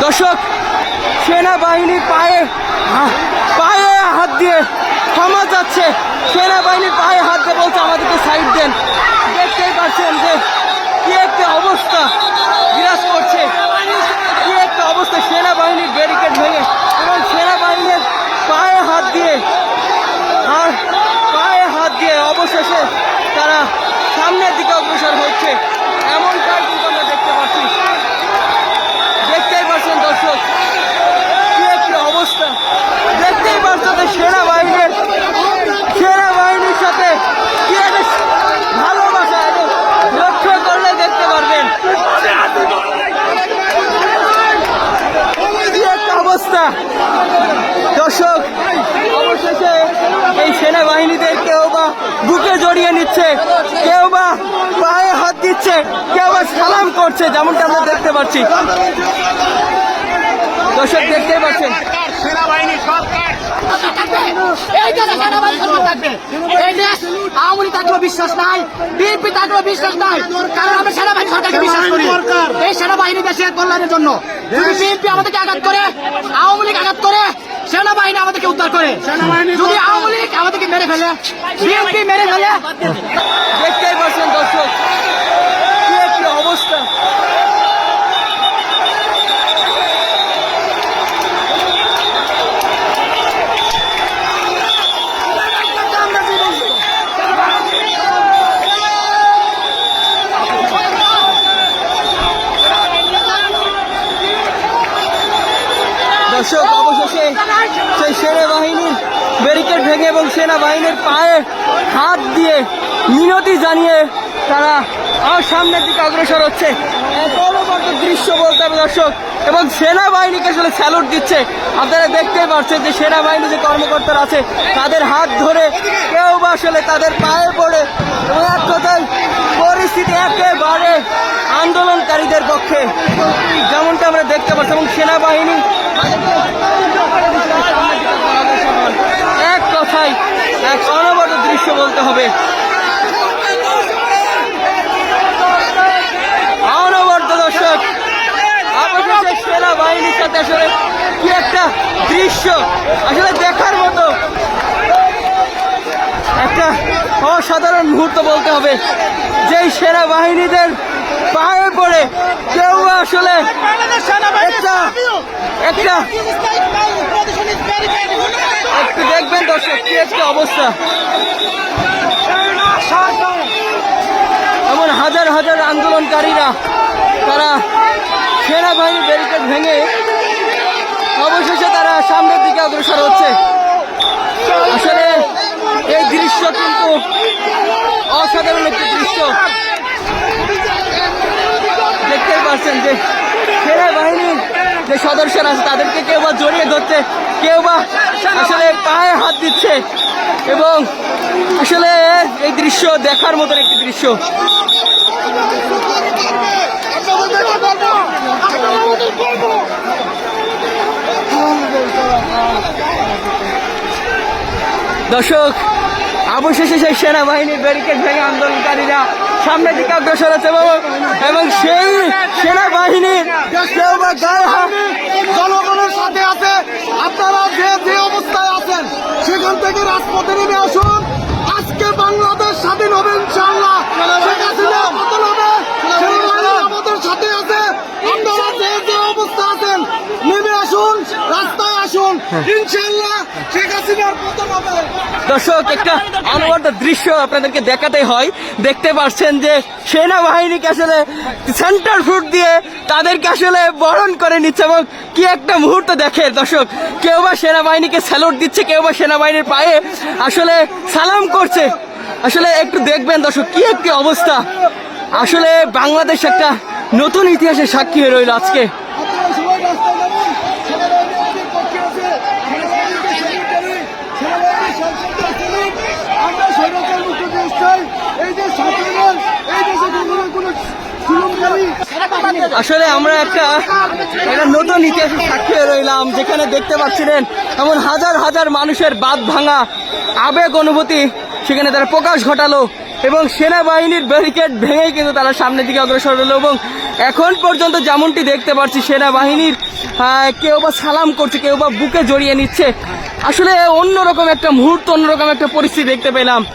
দর্শক, সেনাবাহিনীর পায়ে হাত দিয়ে ক্ষমা যাচ্ছে। সেনাবাহিনীর পায়ে হাত দিয়ে বলছে আমাদেরকে সাইড দেন। দেখতেই পাচ্ছেন যে কি একটা অবস্থা বিরাজ করছে, কি একটা অবস্থা। সেনাবাহিনীর ব্যারিকেড ভেঙে এবং সেনাবাহিনীর পায়ে হাত দিয়ে অবশেষে তারা সামনের দিকে অগ্রসর হচ্ছে, এমনটাই কিন্তু আমরা দেখতে পাচ্ছি। দেখতেই পাচ্ছেন দর্শক, কি একটা অবস্থা। দেখতেই পাচ্ছেন যে সেনাবাহিনীর সাথে কি একটা ভালোবাসা, এবং লক্ষ্য করলে দেখতে পারবেন কি একটা অবস্থা। দর্শক, অবশেষে এই সেনাবাহিনীদের কেউ বা বুকে জড়িয়ে নিচ্ছে, কেউ বা পায়ে হাত দিচ্ছে, কেউ বা সালাম করছে, যেমনটা আমরা দেখতে পাচ্ছি। দর্শক, দেখতেই পাচ্ছেন সেনাবাহিনী সরকার এই দেশে সেনাবাহিনী সরকার থাকবে। এই দেশ আওয়ামী লীগ থাকলেও বিশ্বাস নাই, বিএনপি থাকলেও বিশ্বাস নাই, কারণ আমরা সেনাবাহিনী সরকারকে বিশ্বাস করি। এই সেনাবাহিনী দেশের কল্যাণের জন্য। যদি বিএনপি আমাদেরকে আঘাত করে, আওয়ামী লীগ আঘাত করে, সেনাবাহিনী আমাদেরকে উদ্ধার করে। যদি আওয়ামী লীগ আমাদেরকে মেরে ফেলে, বিএনপি মেরে ফেলে। দেখতেই পাচ্ছেন দর্শক, কি একটা অবস্থা। দর্শক, অবশেষে সেই সেনাবাহিনীর ব্যারিকেড ভেঙে এবং সেনাবাহিনীর পায়ে হাত দিয়ে মিনতি জানিয়ে তারা আমার সামনের দিকে অগ্রসর হচ্ছে। অনবদ্য দৃশ্য বলতে হবে দর্শক, এবং সেনাবাহিনীকে আসলে স্যালুট দিচ্ছে। আপনারা দেখতেই পাচ্ছেন যে সেনাবাহিনী যে কর্মকর্তারা আছে তাদের হাত ধরে, কেউ বা আসলে তাদের পায়ে পড়ে, এবং এক কথায় পরিস্থিতি একেবারে আন্দোলনকারীদের পক্ষে, যেমনটা আমরা দেখতে পাচ্ছি। এবং সেনাবাহিনী এক কথায় এক অনবদ্য দৃশ্য বলতে হবে। অনবদ্য দর্শক, অবশেষে সেনাবাহিনীর সাথে আসলে কি একটা দৃশ্য, আসলে দেখার মতো একটা অসাধারণ মুহূর্ত বলতে হবে। যেই সেনাবাহিনীদের পায়ে পড়ে কেউ আসলে একটু দেখবেন দর্শক, কি একটা অবস্থা। এমন হাজার হাজার আন্দোলনকারীরা তারা সেনাবাহিনীর ব্যারিকেড ভেঙে অবশেষে তারা সামনের দিকে অগ্রসর হচ্ছে। আসলে এই দৃশ্য কিন্তু অসাধারণ একটি দৃশ্য। দেখতেই পাচ্ছেন যে সেনাবাহিনীর যে সদস্যরা আছে তাদেরকে কেউ বা জড়িয়ে ধরছে, কেউ বা আসলে পায়ে হাত দিচ্ছে, এবং আসলে এই দৃশ্য দেখার মতন একটি দৃশ্য। দর্শক, অবশেষে সেই সেনাবাহিনীর ব্যারিকেড ভেঙে আন্দোলনকারীরা সামনের দিকে অগ্রসর হচ্ছে, এবং সেই সেনাবাহিনীর কেউ বা গায়ে হাত জনগণের সাথে আছে। আপনারা যে অবস্থায় আছেন সেখান থেকে রাজপথে নেমে আসুন। আজকে বাংলাদেশ স্বাধীন হবে ইনশাআল্লাহ। শেখ হাসিনা পতন হবে, সেনাবাহিনী আমাদের সাথে আছে। আপনারা যে অবস্থা আছেন নেমে আসুন, রাস্তায় আসুন, ইনশাআল্লাহ শেখ হাসিনার পতন হবে। দর্শক, একটা অনবদ্য দৃশ্য আপনাদেরকে দেখাতে হয়। দেখতে পাচ্ছেন যে সেনাবাহিনীকে আসলে সেন্টার ফুট দিয়ে তাদেরকে আসলে বরণ করে নিচ্ছে, এবং কি একটা মুহূর্ত দেখে দর্শক। কেউ বা সেনাবাহিনীকে স্যালুট দিচ্ছে, কেউ বা সেনাবাহিনীর পায়ে আসলে সালাম করছে। আসলে একটু দেখবেন দর্শক, কি একটি অবস্থা। আসলে বাংলাদেশ একটা নতুন ইতিহাসের সাক্ষী হয়ে রইল আজকে। আসলে আমরা একটা নতুন ইতিহাসের সাক্ষী হয়ে রইলাম, যেখানে দেখতে পাচ্ছিলেন এমন হাজার হাজার মানুষের বাঁধ ভাঙা আবেগ অনুভূতি সেখানে তারা প্রকাশ ঘটালো। এবং সেনাবাহিনীর ব্যারিকেড ভেঙেই কিন্তু তারা সামনের দিকে অগ্রসর হলো। এবং এখন পর্যন্ত যেমনটি দেখতে পাচ্ছি সেনাবাহিনীর কেউ বা সালাম করছে, কেউ বা বুকে জড়িয়ে নিচ্ছে। আসলে অন্যরকম একটা মুহূর্ত, অন্যরকম একটা পরিস্থিতি দেখতে পেলাম।